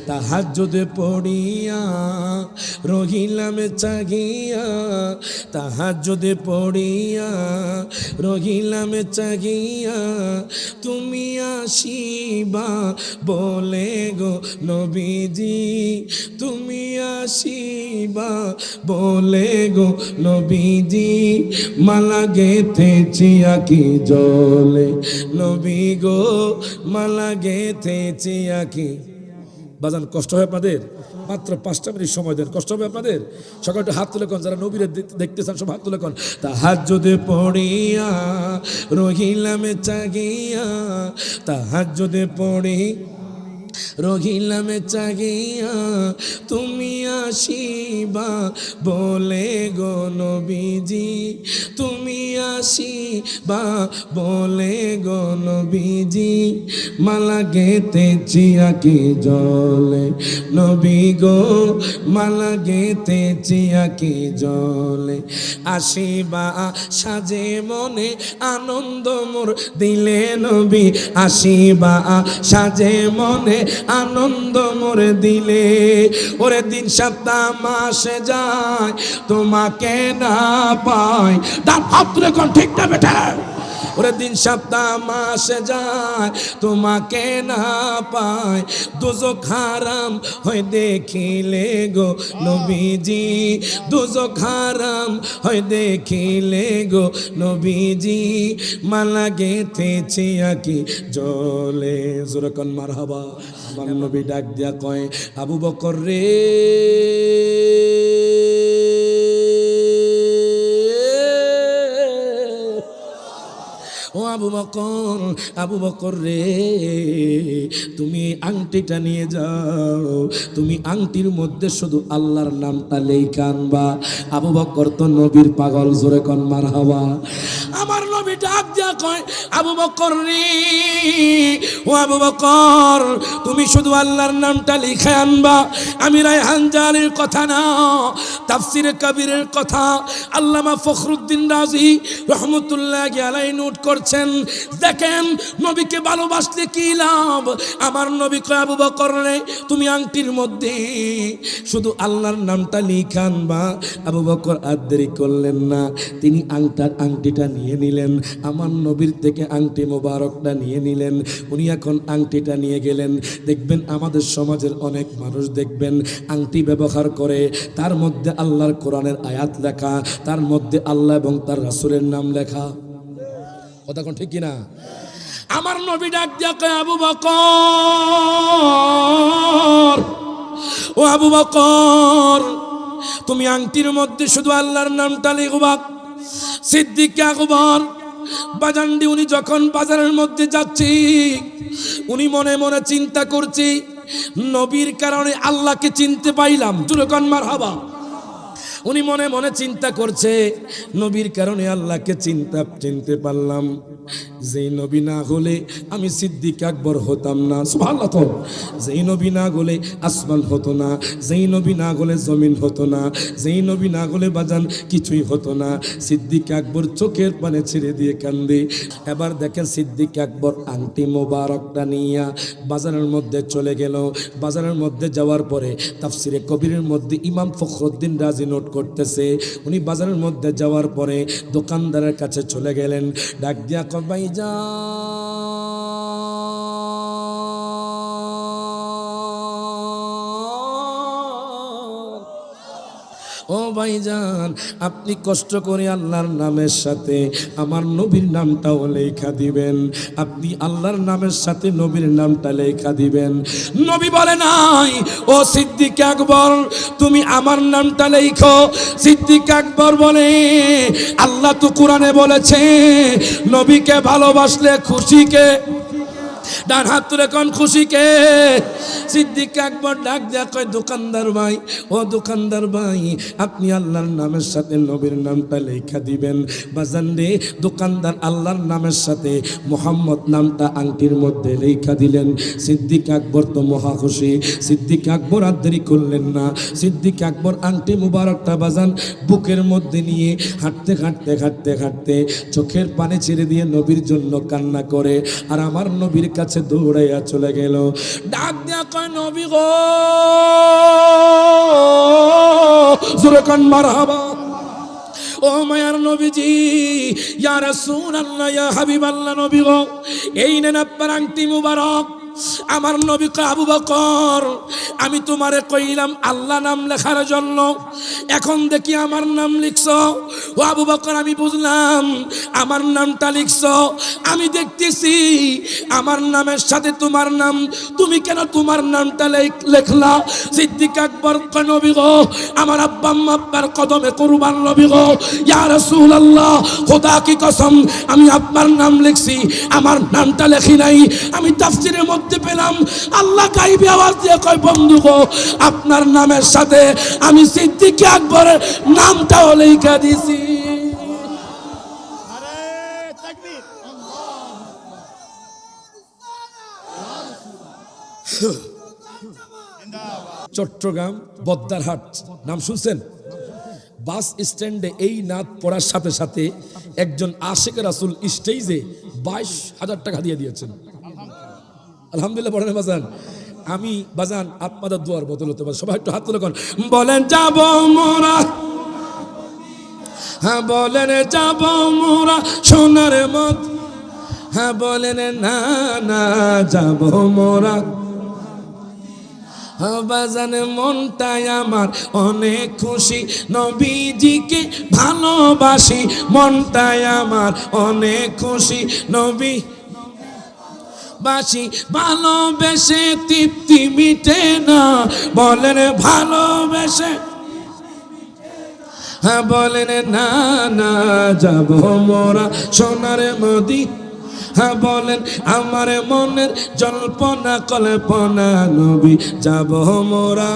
তাহাজ্জুদে পড়িয়া রহিলাম জাগিয়া, তাহাজ্জুদে পড়িয়া রহিলাম জাগিয়া, তুমি আসিবা বলে গো নবীজি, তুমি আসিবা বলে গো নবীজি, মালা গেথেছি আঁখি জলে নবী গো, মালা গেথেছি আঁখি। বাজান কষ্ট হয় আপনাদের? মাত্র 5টা মিনিট সময় দেন, কষ্ট হবে আপনাদের? সকাল একটু হাত তুলে কোন, যারা নবীরে দেখতে চান সব হাত তুলে কোন। তাহাজ্জুদে পড়িয়া রহিলাম জাগিয়া, তাহাজ্জুদে পড়ি রহিলাম জাগিয়া, তুমি আসিবা বলে গো নবীজি, তুমি আসিবা বলে গো নবীজি, মালা গেথেছি আঁখি জলে নবী গো, মালা গেথেছি আঁখি জলে, আসিবা সাজে মনে আনন্দ মোর দিলে নবী, আসিবা সাজে মনে আনন্দ মোরে দিলে, ওরে দিন সপ্তাহ মাসে যায় তোমাকে না পাই, তার হাত তুলে কোন ঠিক না বেটা, ওরে দিন সপ্তাহ মাসে যায় তোমাকে না পায়, দোজখ হারাম হয় দেখিলে গো নবীজি, দোজখ হারাম হয় দেখিলে গো নবীজি, মালা গেথেছি আঁখি জলে। জোরে কোন মারহাবা। আমার নবী ডাক দিয়া কয়, আবু বকর রে, ও আবু বকর, আবু বকর রে, তুমি আংটিটা নিয়ে যাও, তুমি আংটির মধ্যে শুধু আল্লাহর নামটা লেখা আনবা। আবু বকর তো নবীর পাগল, জোরে কোন মারহাবা। আমার নবী ডাক দিয়া কয়, আবু বকর রে, ও আবু বকর, তুমি শুধু আল্লাহর নামটা লিখে আনবা। আমি রায়হান জালির কথা না, তাফসিরে কবিরের কথা আল্লামা ফখরুদ্দিন রাজি রহমতুল্লাহি আলাইহি নোট করছেন। দেখেন নবীকে ভালোবাসলে কি লাভ। আমার নবী কয়, আবু বকর রে, তুমি আংটির মধ্যে শুধু আল্লাহর নামটা লিখে আনবা। আবু বকর আর দেরি করলেন না, তিনি আংটিটা নিয়ে নিলেন, আমার নবীর থেকে আংটি মোবারকটা নিয়ে নিলেন। উনি এখন আংটিটা নিয়ে গেলেন। দেখবেন আমাদের সমাজের অনেক মানুষ দেখবেন আংটি ব্যবহার করে, তার মধ্যে আল্লাহর কোরআনের আয়াত লেখা, তার মধ্যে আল্লাহ এবং তার রাসূলের নাম লেখা। কথা কোন ঠিক কিনা? আমার নবী ডাক দিয়া কয়, আবু বকর, ও আবু বকর, তুমি আংটির মধ্যে শুধু আল্লাহর নামটা লিখবা। সিদ্দিক আকবর বাজানডি উনি যখন বাজারের মধ্যে যাচ্ছি, উনি মনে মনে চিন্তা করছি, নবীর কারণে আল্লাহকে চিনতে পাইলাম। জোরে কোন মারহাবা। উনি মনে মনে চিন্তা করছে, নবীর কারণে আল্লাহকে চিনতে পারলাম। যেই নবী না হলে আমি সিদ্দিক আকবর হতাম না। সুবহানাল্লাহ। তো যেই নবী না হলে আসমান হতো না, যেই নবী না হলে জমিন হতো না, যেই নবী না হলে বাজান কিছুই হতো না। সিদ্দিক আকবর চোখের পানে ছেড়ে দিয়ে কান্দে। এবার দেখেন সিদ্দিক আকবর আংটি মোবারকটা নিয়ে বাজারের মধ্যে চলে গেল। বাজারের মধ্যে যাওয়ার পরে তাফসিরে কবিরের মধ্যে ইমাম ফখরুদ্দিন রাজি নোট করতেছে, উনি বাজারের মধ্যে যাওয়ার পরে দোকানদারের কাছে চলে গেলেন। ডাক দিয়া কয়, ও ভাইজান, আপনি কষ্ট করে আল্লাহর নামের সাথে আমার নবীর নামটাও লেখা দিবেন। আপনি আল্লাহর নামের সাথে নবীর নামটা লেখা দিবেন। নবী বলে নাই, ও সিদ্দিক আকবর, তুমি আমার নামটা লেখো। সিদ্দিক আকবর বলে, আল্লাহ তো কোরআনে বলেছে, নবীকে ভালোবাসলে খুশিকে, ডান হাত তুলে কোন খুশিকে। সিদ্দিক আকবর ডাক দেয়া কয়, দোকানদার ভাই, ও দোকানদার ভাই, আপনি আল্লাহর নামের সাথে নবীর নামটা লেখা দিবেন। বাজান রে, দোকানদার আল্লাহর নামের সাথে মোহাম্মদ নামটা আংটির মধ্যে লেখা দিলেন। সিদ্দিক আকবর তো মহা খুশি। সিদ্দিক আকবর আর দেরি করলেন না। সিদ্দিক আকবর আংটি মুবারকটা বাজান বুকের মধ্যে নিয়ে হাঁটতে হাঁটতে হাঁটতে হাঁটতে চোখের পানি ছেড়ে দিয়ে নবীর জন্য কান্না করে, আর আমার নবীর কাছে দৌড়াইয়া চলে গেল। ডাক আল্লাহ কয় নবী গো জোরে কান মারহাবা। ও মায়ার নবীজি, ইয়া রাসূলুল্লাহ, ইয়া হাবিবাল্লাহ, নবী গো এই নেন আপনার আংটি মুবারক। আমার নবী কয় আবু বকর, আমি তোমারে কইলাম আল্লাহ নাম লেখার জন্য, এখন দেখি আমার নাম লিখছো। ও আবু বকর, আমি বুঝলাম আমার নামটা লিখছো, আমি দেখতেছি আমার নামের সাথে তোমার নাম, তুমি কেন তোমার নামটা লেখলা? সিদ্দিক আকবর কয় নবী গো আমার আব্বা আম্মা আপনার কদমে কুরবান, নবী গো ইয়া রাসূলুল্লাহ, খোদা কি কসম আমি আপনার নাম লিখছি, আমার নামটা লেখি নাই। আমি তাফসীরের মধ্যে পেলাম আল্লাহ গায়বী আওয়াজ দিয়ে কয় বন্ধু গো আপনার নামের সাথে আমি সিদ্দিক আকবরের নামটাও লেখা দিছি। চট্টগ্রাম বদ্দারহাট নাম শুনছেন? বাস স্ট্যান্ডে এই নাত পড়ার সাথে সাথে একজন আশিক রাসূল স্টেজে 22,000 টাকা দিয়ে দিয়েছেন। আলহামদুলিল্লাহ পড়েন বাজান। আমি বাজান আপনাদের দোয়ার বদল হতে পারে, সবাই একটু হাত তুলে বলেন যাব মোরা, হ্যাঁ বলেন যাব মোরা সোনার মত, হ্যাঁ বলেন না না যাব মোরা। বাজানে মনটাই আমার অনেক খুশি, নবীজিকে ভালোবাসি, মনটাই আমার অনেক খুশি, নবী বাসি, ভালোবেসে তৃপ্তি মিটে না, বলেন ভালোবেসে, হ্যাঁ বলেন না না যাব মোরা সোনার মদিনা, হ্যাঁ বলেন আমার মনের জল্পনা কল্পনা, নবী যাব মোরা।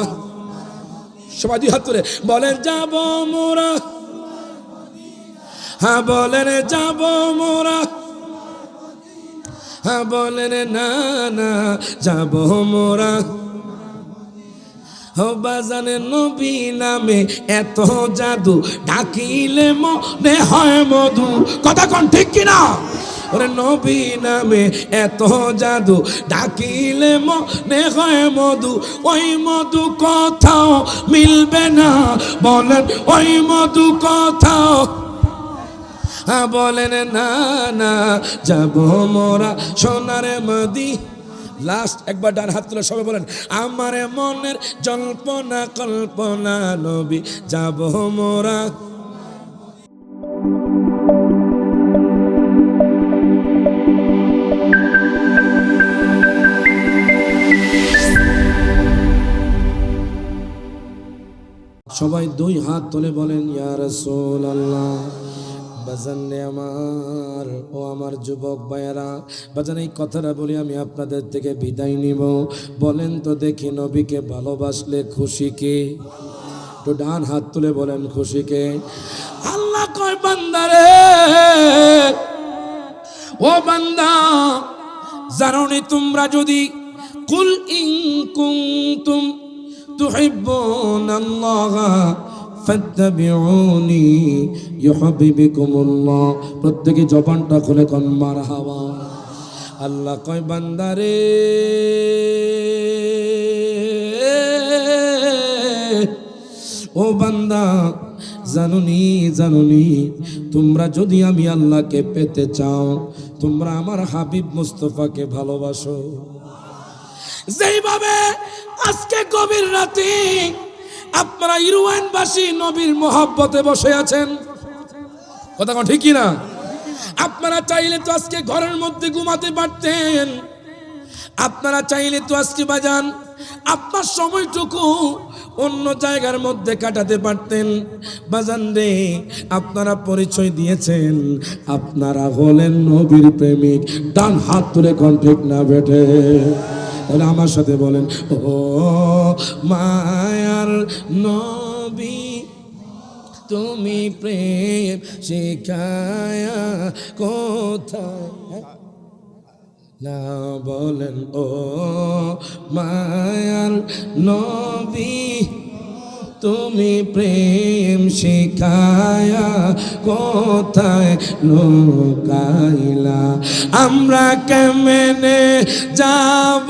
সবাই দুই হাত তুলে বলেন যাব মোরা, হ্যাঁ বলেন যাব মোরা, হ্যাঁ বলেন না না যাব মোরা। বাজানে নবী নামে এত জাদু, ডাকিলে মনে হয় মধু, কথা কোন ঠিক কিনা? ওরে নবী নামে এত জাদু, ডাকিলে মনে হয় মধু, ওই মধু কোথাও মিলবে না, বলেন ওই মধু কোথাও, হ্যাঁ বলেন না না যাব মোরা সোনার মদিনা। লাস্ট একবার ডান হাত তুলে সবাই বলেন আমার মনের জল্পনা কল্পনা, নবী যাব মোরা। সবাই দুই হাত তুলে বলেন ইয়া রাসূলুল্লাহ। বাজানে আমার, ও আমার যুবক ভাইয়েরা, বাজান এই কথাটা বলি আমি আপনাদের থেকে বিদায় নিব। বলেন তো দেখি নবীকে ভালোবাসলে খুশি কে? তো ডান হাত তুলে বলেন খুশি কে? আল্লাহ কয় বান্দারে, ও বান্দা জানোনি তোমরা যদি কুল ইন কুনতুম তুহিব্বুনাল্লাহ ফাত্তাবিউনি ইউহিব্বুকুমুল্লাহ, প্রত্যেকে জবানটা খুলে কোন মারহাবা। আল্লাহ কয় বান্দারে, ও বান্দা জানুনি জানুনি তোমরা যদি আমি আল্লাহকে পেতে চাও, তোমরা আমার হাবিব মুস্তাফাকে ভালোবাসো। যেইভাবে আজকে গভীর রাতে আপনারা ইরওয়ানবাসী নবীর মহব্বতে বসে আছেন, কথা কোন ঠিক না? আপনারা চাইলে তো আজকে ঘরের মধ্যে ঘুমাতে পারতেন, আপনারা চাইলে তো আজকে বাজান আপনার সময়টুকু অন্য জায়গার মধ্যে কাটাতে পারতেন। বাজান রে, আপনারা পরিচয় দিয়েছেন আপনারা হলেন নবীর প্রেমিক। ডান হাত তুলে কোন ঠিক না বেঠে? তাহলে আমার সাথে বলেন ও মায়ার নবী তুমি প্রেম শিখায়া কোথায় না, বলেন ও মায়ার নবী তুমি প্রেম শিখায়া কোথায় লুকাইলা আমরা কেমনে যাব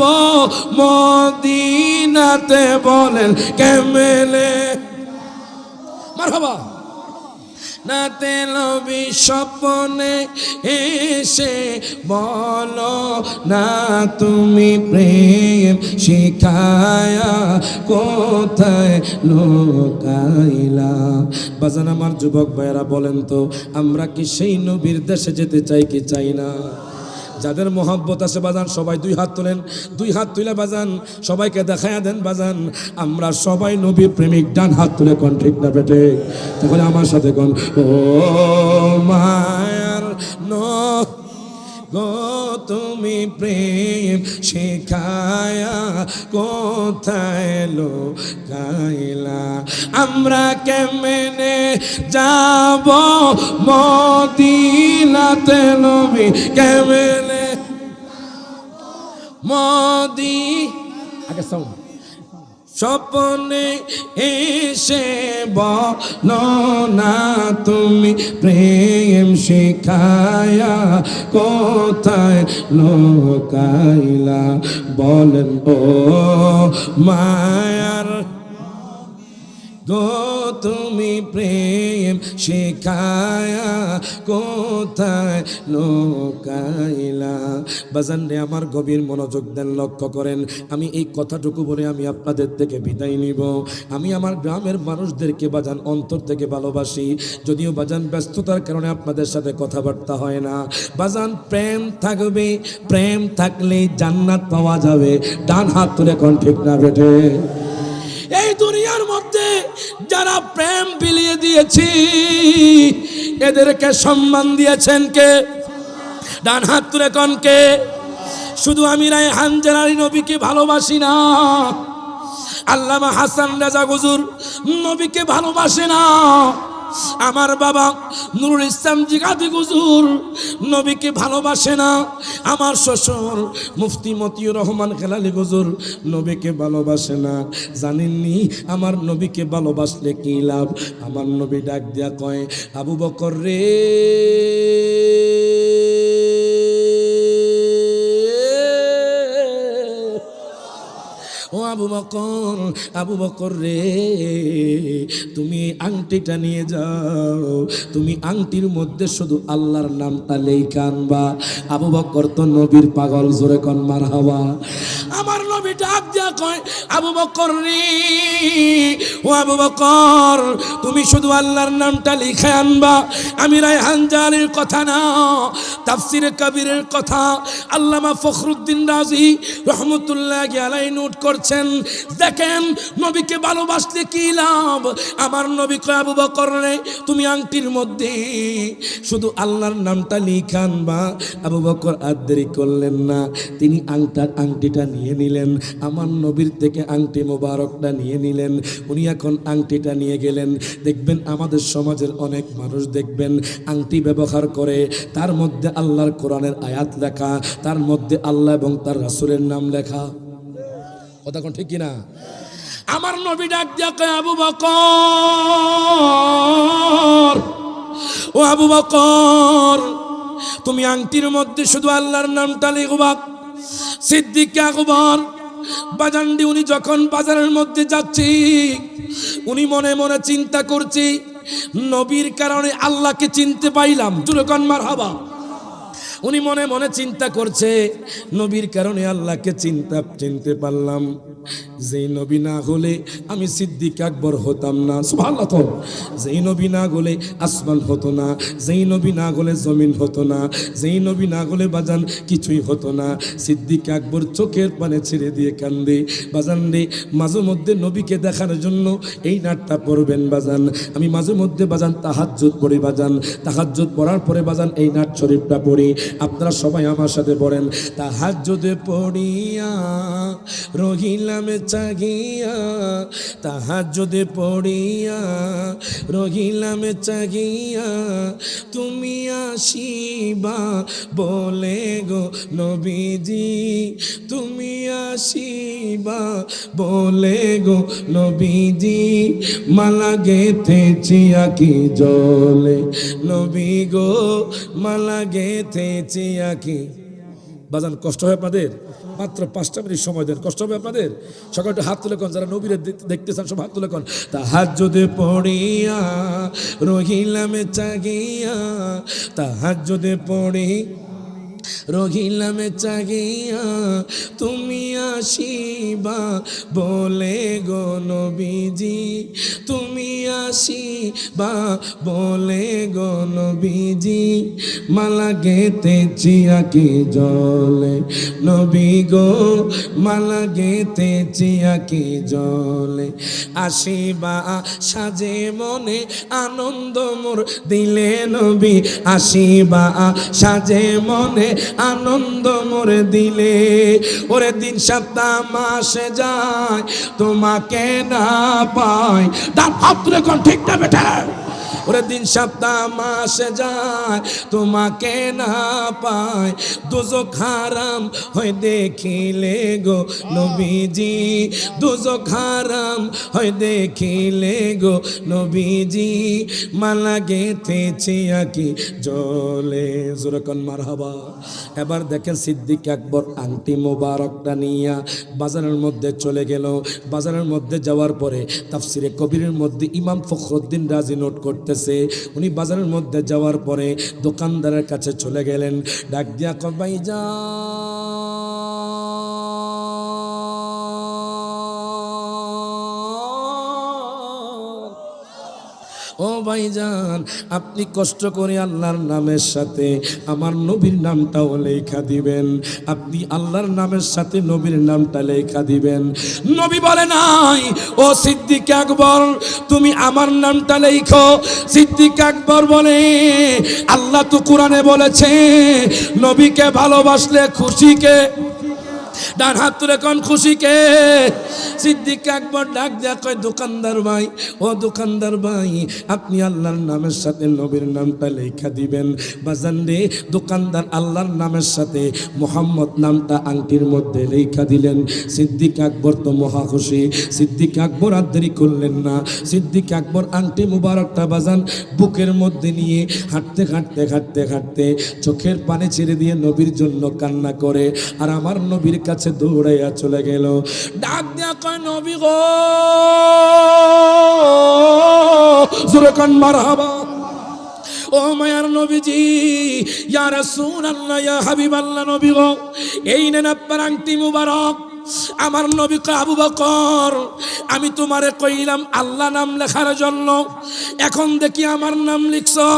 মদিনাতে বলেন কেমনে মারহাবা নাতে লবি স্বপ্নে এসে বলো না তুমি প্রেম শিখায়া কোথায় লুকাইলা বাজান আমার যুবক ভাইরা বলেন তো আমরা কি সেই নবীর দেশে যেতে চাই কি চাই না যাদের মোহাব্বত আছে বাজান সবাই দুই হাত তোলেন দুই হাত তুলে বাজান সবাইকে দেখায়া দেন বাজান আমরা সবাই নবী প্রেমিক ডান হাত তুলে কোন ঠিক না বেটে তাহলে আমার সাথে কোন ও মায়ার গো তুমি প্রেম শিখায়া কোথায় লুকাইলা আমরা কেমনে যাব মদিনাতে নবী কেমনে আগে সাউন্ড স্বপ্নে এসে বলো না তুমি প্রেম শিখায়া কোথায় লুকাইলা বলেন ও মায়ার গো তুমি প্রেম শিখায়া কোথায় লুকাইলা বাজান রে আমার গভীর মনোযোগ দেন লক্ষ্য করেন আমি এই কথাটুকু বলে আমি আপনাদের থেকে বিদায় নিব আমি আমার গ্রামের মানুষদেরকে বাজান অন্তর থেকে ভালোবাসি যদিও বাজান ব্যস্ততার কারণে আপনাদের সাথে কথাবার্তা হয় না বাজান প্রেম থাকবে প্রেম থাকলে জান্নাত পাওয়া যাবে ডান হাত তুলে কোন ঠিক না বেটে এই দুনিয়ার মধ্যে যারা প্রেম বিলিয়ে দিয়েছি এদেরকে সম্মান দিয়েছেন কে ডান হাত তুলে কোন কে শুধু আমি রায়হান জেলারি নবীকে ভালোবাসি না আল্লামা হাসান রাজা হুজুর নবীকে ভালোবাসে না আমার বাবা নুরুল ইসলাম জিগাদি হুজুর নবীকে ভালোবাসে না আমার শ্বশুর মুফতি মতিউর রহমান খেলালি হুজুর নবীকে ভালোবাসে না জানেননি আমার নবীকে ভালোবাসলে কি লাভ আমার নবী ডাক দিয়া কয় আবু বকর রে ও আবু বকর রে তুমি আংটিটা নিয়ে যাও তুমি আংটির মধ্যে শুধু আল্লাহর নামটা লেখা আনবা আবু বকর তো নবীর পাগল জোরে কোন মারহাবা আমার নবী ডাক দিয়া কয় আবু বকর রে ও আবু বকর তুমি শুধু আল্লাহর নামটা লিখে আনবা আমি রায়হান জালির কথা না তাফসিরে কবিরের কথা আল্লামা ফখরুদ্দিন রাজি রহমতুল্লাহি আলাইহি নোট করছেন দেখেন নবীকে ভালোবাসলে কি লাভ আমার নবী কয় আবু বকর রে তুমি আংটির মধ্যে শুধু আল্লাহর নামটা লিখে আনবা আবু বকর আর দেরি করলেন না তিনি আংটিটা নিয়ে নিলেন আমার নবীর থেকে আংটি মোবারকটা নিয়ে নিলেন উনি এখন আংটিটা নিয়ে গেলেন দেখবেন আমাদের সমাজের অনেক মানুষ দেখবেন আংটি ব্যবহার করে তার মধ্যে আল্লাহর কোরআনের আয়াত লেখা তার মধ্যে আল্লাহ এবং তার রাসূলের নাম লেখা কথা কোন ঠিক কিনা আমার নবী ডাক দিয়া কয় আবু বকর ও আবু বকর তুমি আংটির মধ্যে শুধু আল্লাহর নামটা লিখবা সিদ্দিক আকবর বাজানডি উনি যখন বাজারের মধ্যে যাচ্ছি উনি মনে মনে চিন্তা করছি নবীর কারণে আল্লাহকে চিনতে পাইলাম জোরে কোন মারহাবা উনি মনে মনে চিন্তা করছে নবীর কারণে আল্লাহকে চিনতে পারলাম যেই নবী না হলে আমি সিদ্দিক আকবর হতাম না সুবহানাল্লাহ তো যেই নবী না হলে আসমান হতো না যেই নবী না হলে জমিন হতো না যেই নবী না হলে বাজান কিছুই হতো না সিদ্দিক আকবর চোখের পানে ছেড়ে দিয়ে কান্দে বাজান রে মাঝে মধ্যে নবীকে দেখার জন্য এই নাটটা পড়বেন বাজান আমি মাঝে মধ্যে বাজান তাহাজ্জুদ পড়ি বাজান তাহাজ্জুদ পড়ার পরে বাজান এই নাট শরীফটা পড়ি আপনারা সবাই আমার সাথে পড়েন তাহাজ্জুদে পড়িয়া রহিলাম চাগিয়া, তাহাজ্জুদে পড়িয়া রহিলাম চাগিয়া, তুমি আসিবা বলে গো নবীজি, তুমি আসিবা বলে গো নবীজি, মালা গেথেছি আকি জলে নবী গো, মালা গেথেছি আকি। বাজান কষ্ট হয় আপনাদের? মাত্র 5টা মিনিট সময় দেন, কষ্ট হবে আপনাদের? সকাল একটু হাত তুলে কোন, যারা নবীরে দেখতেছেন সব হাত তুলে কোন। তাহাজ্জুদে পড়িয়া রহিলাম চাগিয়া, তাহাজ্জুদে পড়ি রহিলাম চাগিয়া, তুমি আসিবা বলে গো নবীজি, তুমি আসিবা বলে গো নবীজি, মালা গেথেছি আকি জলে নবী গো, মালা গেথেছি আকি জলে, আসিবা সাজে মনে আনন্দ মোর দিলে নবী, আসিবা সাজে মনে আনন্দ মোরে দিলে, ওরে দিন সপ্তাহ মাসে যায় তোমাকে না পাই, ডান হাত তুলে কোন, ঠিক না বেটা? ওরে দিন সপ্তাহ মাসে যায় তোমাকে না পায়, দোজখ হারাম হয় দেখিলে গো নবীজি, দোজখ হারাম হয় দেখিলে গো নবীজি, মালা গেথেছি আকি জলে। জোরকন মারহাবা। এবার দেখেন সিদ্দিক আকবর আংটি মোবারকটা নিয়া বাজারের মধ্যে চলে গেল। বাজারের মধ্যে যাওয়ার পরে তাফসিরে কবিরের মধ্যে ইমাম ফখরুদ্দিন রাজি নোট করতেছে, উনি বাজারের মধ্যে যাওয়ার পরে দোকানদারের কাছে চলে গেলেন, ডাক দিয়া কয় ভাইজান, ও ভাইজান, আপনি কষ্ট করে আল্লাহর নামের সাথে আমার নবীর নামটাও লেখা দিবেন, আপনি আল্লাহর নামের সাথে নবীর নামটা লেখা দিবেন। নবী বলে নাই, ও সিদ্দিক আকবর তুমি আমার নামটা লেখো। সিদ্দিক আকবর বলে, আল্লাহ তো কোরআনে বলেছে নবীকে ভালোবাসলে খুশিকে, ডান হাত তুলে কোন খুশিকে। সিদ্দিক আকবর ডাক দেয়া কয়, দোকানদার ভাই, ও দোকানদার ভাই, আপনি আল্লাহর নামের সাথে নবীর নামটা লেখা দিবেন। বাজান রে, দোকানদার আল্লাহর নামের সাথে মোহাম্মদ নামটা আংটির মধ্যে লেখা দিলেন। সিদ্দিক আকবর তো মহা খুশি। সিদ্দিক আকবর আর দেরি করলেন না। সিদ্দিক আকবর আংটি মুবারকটা বাজান বুকের মধ্যে নিয়ে হাঁটতে হাঁটতে হাঁটতে হাঁটতে চোখের পানি ছেড়ে দিয়ে নবীর জন্য কান্না করে, আর আমার নবীর কাছে দৌড়াইয়া চলে গেল। ডাক দিয়া কয়, নবী গো, জোরে কান মারহাবা। ও মায়ার নবীজি, ইয়া রাসূলুল্লাহ, ইয়া হাবিবাল্লাহ, নবী গো, এই নেন আপনার আংটি মুবারক। আমার নবী কয়, আবু বকর, আমি তোমারে কইলাম আল্লাহ নাম লেখার জন্য, এখন দেখি আমার নাম লিখছো।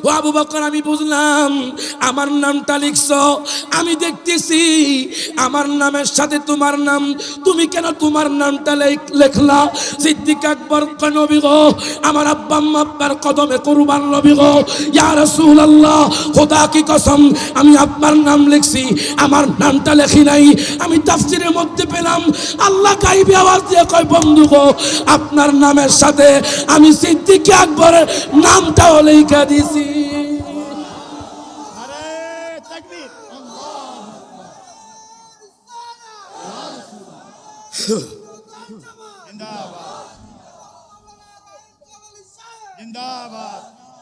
ও আবু বকর, আমি বুঝলাম আমার নামটা লিখছো, আমি দেখতেছি আমার নামের সাথে তোমার নাম, তুমি কেন তোমার নামটা লেখলা? সিদ্দিক আকবর কয়, নবী গো, আমার আব্বা আম্মা আপনার কদমে কুরবান, নবী গো, ইয়া রাসূলুল্লাহ, খোদা কি কসম, আমি আপনার নাম লিখছি, আমার নামটা লেখি নাই। আমি তাফসীরের মধ্যে পেলাম আল্লাহ গায়বী আওয়াজ দিয়ে কয়, বন্ধু গো, আপনার নামের সাথে আমি সিদ্দিক আকবরের নামটাও লেখা দিছি।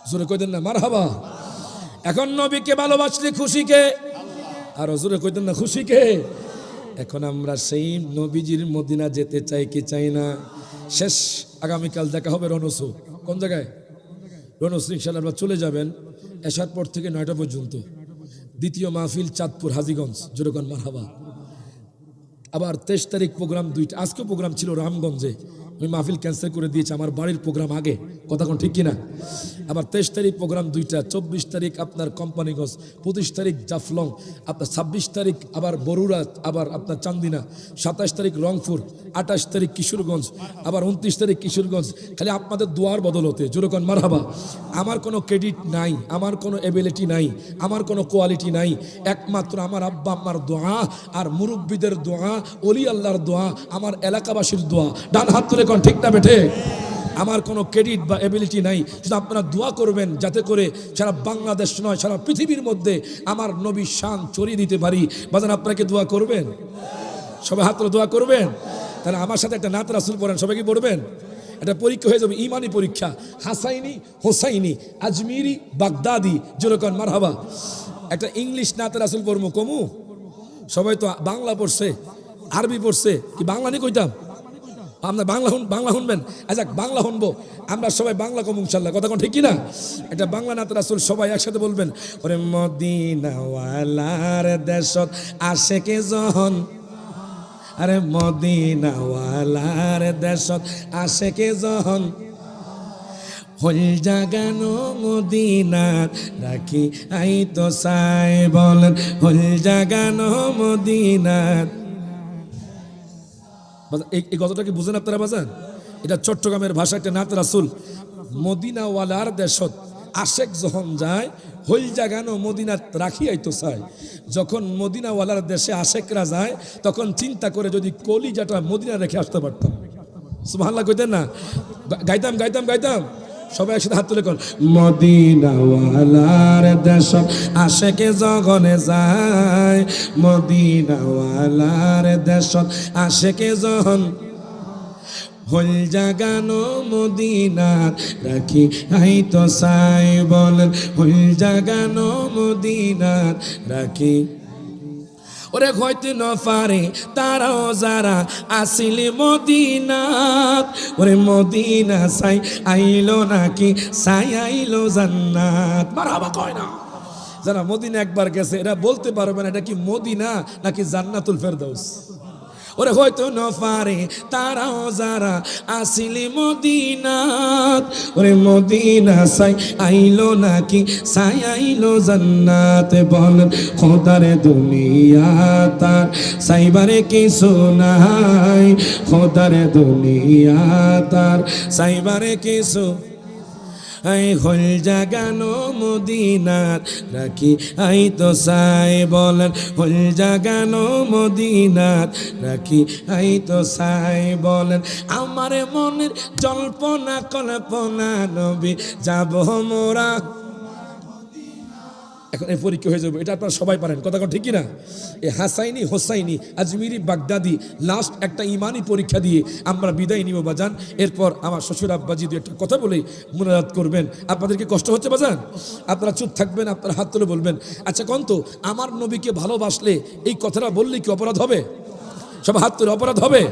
জোরে কইতেন না মারহাবা। এখন নবীকে ভালোবাসলে খুশিকে, আর জোরে কইতেন না খুশিকে। এখন আমরা সেই নবীজির মদিনা যেতে চাই কি চাই না? শেষ আগামীকাল দেখা হবে রনসু। কোন জায়গায়? রনসু। ইনশাআল্লাহ আপনারা চলে যাবেন এশার পর থেকে 9টা পর্যন্ত। দ্বিতীয় মাহফিল চাঁদপুর হাজীগঞ্জ, জোরকান মারহাবা। আবার 23 তারিখ প্রোগ্রাম 2টা। আজকে প্রোগ্রাম ছিল রামগঞ্জে, আমি মাহফিল ক্যান্সেল করে দিয়েছি, আমার বাড়ির প্রোগ্রাম আগে, কথা কোন ঠিক কিনা? আবার 23 তারিখ প্রোগ্রাম দুইটা, 24 তারিখ আপনার কোম্পানিগঞ্জ, 25 তারিখ জাফলং, আপনার 26 তারিখ আবার বরুড়া, আবার আপনার চান্দিনা, 27 তারিখ রংপুর, 28 তারিখ কিশোরগঞ্জ, আবার 29 তারিখ কিশোরগঞ্জ। খালি আপনাদের দোয়ার বদলতে জোরকন মারহাবা। আমার কোনো ক্রেডিট নাই, আমার কোনো এবিলিটি নাই, আমার কোনো কোয়ালিটি নাই, একমাত্র আমার আব্বা আম্মার দোয়া আর মুরব্বীদের দোয়া, ওলি আল্লাহর দোয়া, আমার এলাকাবাসীর দোয়া। ডান হাত তুলে কোন ঠিক না বেঠে? আমার কোনো ক্রেডিট বা এবিলিটি নাই, শুধু আপনারা দোয়া করবেন যাতে করে সারা বাংলাদেশ নয় সারা পৃথিবীর মধ্যে আমার নবীর শান ছড়িয়ে দিতে পারি। বাজান আপনাকে দোয়া করবেন, সবাই হাত তুলে দোয়া করবেন। তাহলে আমার সাথে একটা নাত রাসূল পড়েন, সবাই কি পড়বেন? এটা পরীক্ষা হয়ে যাবে, ইমানি পরীক্ষা। হাসাইনি, হোসাইনি, আজমিরি, বাগদাদি, যেরকম মারহাবা। একটা ইংলিশ নাত রাসূল পড়বো, কমু? সবাই তো বাংলা পড়ছে, আরবি পড়ছে, কি বাংলা নিয়ে কইতাম? আপনার বাংলা শুনবেন? আচ্ছা বাংলা শুনবো আমরা, সবাই বাংলা কম ইনশাল্লাহ, কথা কোন ঠিক কিনা? এটা বাংলা নাত রাসূল সবাই একসাথে বলবেন। ওরে মদিনাওয়ালার দেশত আশেকে যখন, আরে মদিনাওয়ালার দেশত আশেকে যখন, হল জাগানো মদিনাত রাখি আই তো চাই, বলেন হল জাগানো মদিনাত। এই কথাটা কি বুঝেন আপনারা বাজান? এটা চট্টগ্রামের ভাষা, একটা নাত রাসূল। মদিনাওয়ালার দেশত আশেক যখন যায়, হইল জাগানো মদিনাত রাখি আইতো চাই। যখন মদিনাওয়ালার দেশে আশেকরা যায় তখন চিন্তা করে যদি কলিজাটা মদিনা রেখে আসতে পারতাম। সুবহানাল্লাহ কইতেন না? গাইতাম গাইতাম গাইতাম। সবাই একসাথে হাত তুলে কোন মদিনাওয়ালার দেশত আশেকে জগনে যায়, মদিনাওয়ালার দেশত আশেকে যখন, হল জাগানো মদিনাত রাখি আই তো চাই, বলেন হল জাগানো মদিনাত রাখি। ওরে হইতে ন পারে তারাও যারা আসিলি মদিনাত, ওরে মদিনা চাই আইলো নাকি চাই আইলো জান্নাত। মারহাবা কয় না? যারা মদিনা একবার গেছে এরা বলতে পারবে না এটা কি মদিনা নাকি জান্নাতুল ফেরদাউস। ওরে হয়তো ন পারে তারাও যারা আসিলি মদিনাত, ওরে মদিনা চাই আইলো নাকি চাই আইলো জান্নাত। বলেন খোদারে দুনিয়া তার চাইবারে কিছু নাই, খোদারে দুনিয়া তার চাইবারে কিছু, আই হল জাগানো মদিনাত রাখি আই তো চাই, বলেন হল জাগানো মদিনাত রাখি আই তো চাই। বলেন আমার মনের জল্পনা কল্পনা নবী যাব মোরা। এখন এই পরীক্ষা হয়ে যাবে, এটা আপনারা সবাই পারেন, কথা ঠিক কিনা? এই হাসাইনি, হোসাইনি, আজমিরি, বাগদাদি, লাস্ট একটা ইমানি পরীক্ষা দিয়ে আমরা বিদায় নিব বাজান। এরপর আমার শ্বশুর আব্বাজি দু একটা কথা বলে মুনাজাত করবেন। আপনাদেরকে কষ্ট হচ্ছে বাজান? আপনারা চুপ থাকবেন, আপনারা হাত তুলে বলবেন আচ্ছা কন্ত আমার নবীকে ভালোবাসলে এই কথাটা বললে কি অপরাধ হবে? সব হাত তুলে অপরাধ হবে?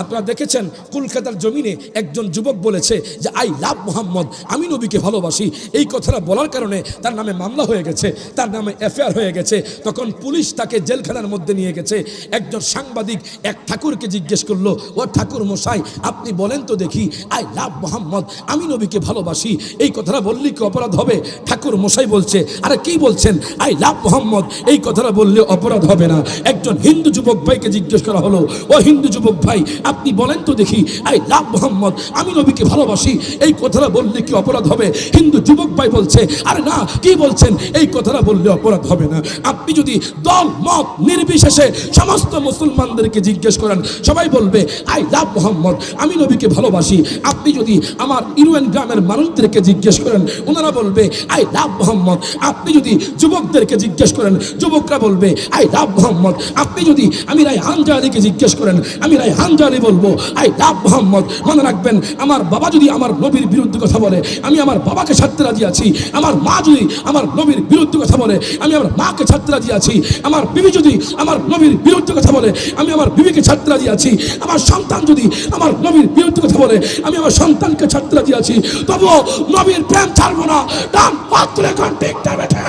আপনারা দেখেছেন কলকাতার জমিনে একজন যুবক বলেছে যে আই লাভ মোহাম্মদ, আমি নবীকে ভালোবাসি। এই কথাটা বলার কারণে তার নামে মামলা হয়ে গেছে, তার নামে এফআইআর হয়ে গেছে। তখন পুলিশ তাকে জেলখানার মধ্যে নিয়ে গেছে। একজন সাংবাদিক এক ঠাকুরকে জিজ্ঞেস করলো, ও ঠাকুর মশাই আপনি বলেন তো দেখি আই লাভ মোহাম্মদ, আমি নবীকে ভালোবাসি, এই কথাটা বললে কি অপরাধ হবে? ঠাকুর মশাই বলছে আরে কি বলছেন, আই লাভ মোহাম্মদ, এই কথাটা বললে অপরাধ হবে না। একজন হিন্দু যুবক ভাইকে জিজ্ঞেস করা হলো, ও হিন্দু যুবক ভাই আপনি বলেন তো দেখি আই লাভ মোহাম্মদ, আমি নবীকে ভালোবাসি, এই কথাটা বললে কি অপরাধ হবে? হিন্দু যুবক ভাই বলছে আরে না, কি বলছেন, এই কথাটা বললে অপরাধ হবে না। আপনি যদি দল মত নির্বিশেষে সমস্ত মুসলমানদেরকে জিজ্ঞেস করেন সবাই বলবে আই লাভ মোহাম্মদ, আমি নবীকে ভালোবাসি। আপনি যদি আমার ইউএন গ্রামের মানুষদেরকে জিজ্ঞেস করেন ওনারা বলবে আই লাভ মোহাম্মদ। আপনি যদি যুবকদেরকে জিজ্ঞেস করেন যুবকরা বলবে আই লাভ মোহাম্মদ। আপনি যদি আমি রায়হান জাহালিকে জিজ্ঞেস করেন আমি রায়হান জাহালি বলবো আই লাভ মোহাম্মদ। মনে রাখবেন আমার বাবা যদি আমার নবীর বিরুদ্ধে কথা বলে আমি আমার বাবাকে ছাড়তে রাজি আছি, আমার মা যদি আমার নবীর বিরুদ্ধে কথা বলে আমি আমার মাকে ছাড়তে রাজি আছি, আমার বিবি যদি আমার নবীর বিরুদ্ধে কথা বলে আমি আমার বিবিকে ছাড়তে রাজি আছি, আমার সন্তান যদি আমার নবীর বিরুদ্ধে কথা বলে আমি আমার সন্তানকে ছাড়তে রাজি আছি। তবুও নবীর প্রেম ছাড়বো না। ডান হাত তুলে কোন ঠিক না বেটা?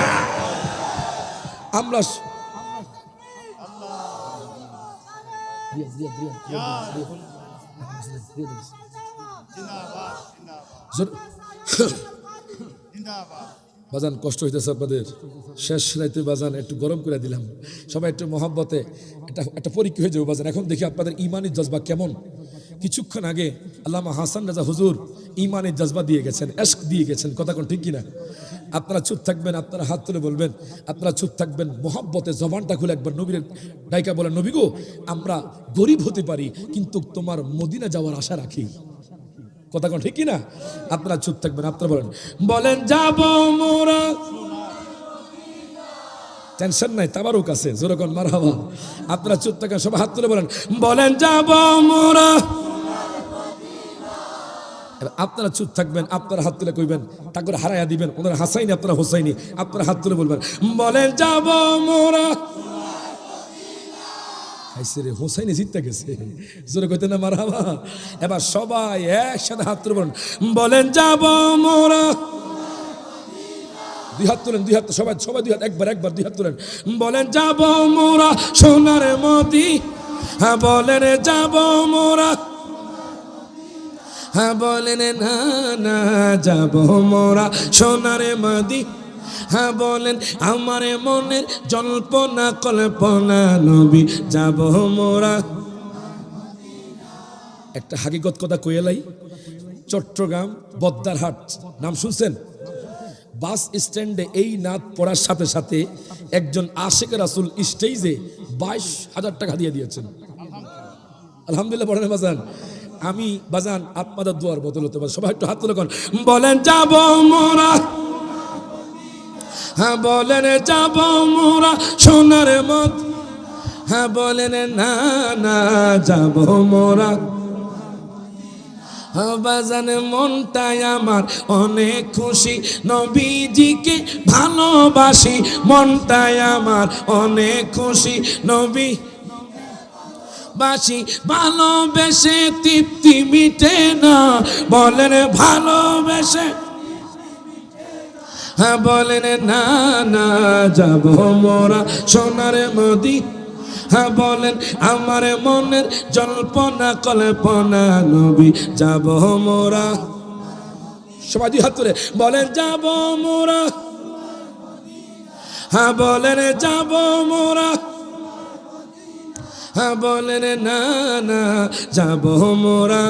আমরা বাজান কষ্ট হইতেছে আপনাদের, শেষ রাইতে বাজান একটু গরম করে দিলাম, সবাই একটু মহব্বতে একটা পরীক্ষা হয়ে যাবে বাজান। এখন দেখি আপনাদের ইমানের জজবা কেমন। কিছুক্ষণ আগে আল্লামা হাসান রাজা হুজুর ইমানের জজবা দিয়ে গেছেন, এশক দিয়ে গেছেন, কথা কোন ঠিক কিনা? আপনারা চুপ থাকবেন, আপনারা হাত তুলে বলবেন, আপনারা চুপ থাকবেন, মহব্বতে জবানটা খুলে একবার নবীর ডাইকা বলেন, নবী গো আমরা গরিব হতে পারি কিন্তু তোমার মদিনা যাওয়ার আশা রাখি, কথা কোন ঠিক কিনা? আপনারা চুপ থাকবেন, আপনারা বলেন যাব মোরা, টেনশন নাই, তাবারুক আছে, যেরকম মারহাবা। আপনারা চুপ থাকেন, সবাই হাত তুলে বলেন যাব মোরা। আপনারা চুপ থাকবেন, আপনারা হাত তুলে কইবেন, তা করে হারাইয়া দিবেন, ওনারা হাসাইনি আপনারা হোসাইনি, আপনারা হাত তুলে বলবেন বলেন যাব মোরা। রে হোসাইনি জিততে গেছে, জোরে কইতে না মারহাবা। এবার সবাই একসাথে হাত তুলে বলেন যাব মোরা। দুই হাত তুলেন, দুই হাত, সবাই সবাই দুই হাত, একবার দুই হাত তুলেন, বলেন যাব মোরা সোনার মদিনা, হ্যাঁ বলেন যাব মোরা, হ্যাঁ বলেন না না যাব মোরা সোনার মদিনা, হ্যাঁ বলেন আমার মনের জল্পনা কল্পনা নবী যাব মোরা। একটা হাকিকত কথা কইলাই, চট্টগ্রাম বদ্দারহাট নাম শুনছেন? বাস স্ট্যান্ডে এই নাত পড়ার সাথে সাথে একজন আশিক রাসূল স্টেজে 22,000 টাকা দিয়ে দিয়েছেন। আলহামদুলিল্লাহ পড়েন বাজান। আমি বাজান আপনাদের দোয়ার বদল হতে পারে, সবাই একটু হাত তুলে বলেন যাব মোরা, হ্যাঁ বলেন যাব মোরা সোনার মদিনা, হ্যাঁ বলেন না না যাব মোরা। বাজান মনটাই আমার অনেক খুশি, নবীজিকে ভালোবাসি, মনটাই আমার অনেক খুশি, নবী বাসি, ভালোবেসে তৃপ্তি মিটে না, বলেন ভালোবেসে, হ্যাঁ বলেন না না যাব মোরা সোনার মদিনা, হ্যাঁ বলেন আমার মনের জল্পনা কল্পনা নবী যাব মোরা। সবাই দুই হাত তুলে বলেন যাব মোরা, হ্যাঁ বলেন যাব মোরা, হ্যাঁ বলেন না না যাব মোরা।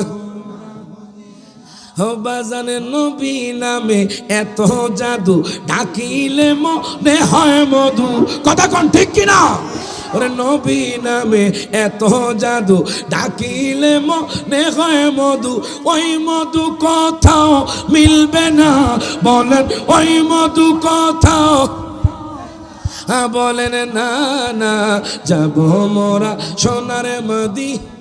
বাজানে নবী নামে এত জাদু, ডাকিলে মনে হয় মধু, কথা কোন ঠিক কিনা? ওরে নবী নামে এত জাদু, ডাকিলে মনে হয় মধু, ওই মধু কোথাও মিলবে না, বলেন ওই মধু কোথাও, হ্যাঁ বলেন না না যাব মোরা সোনার মদিনা।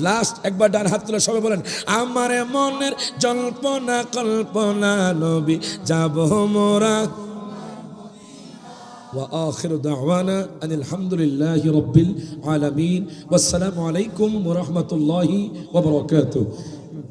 লাস্ট একবার ডান হাত তুলে সবাই বলেন আমার মনের জল্পনা কল্পনা নবী যাব মোরা। وآخر دعوانا أن الحمد لله رب العالمين والسلام عليكم ورحمة الله وبركاته.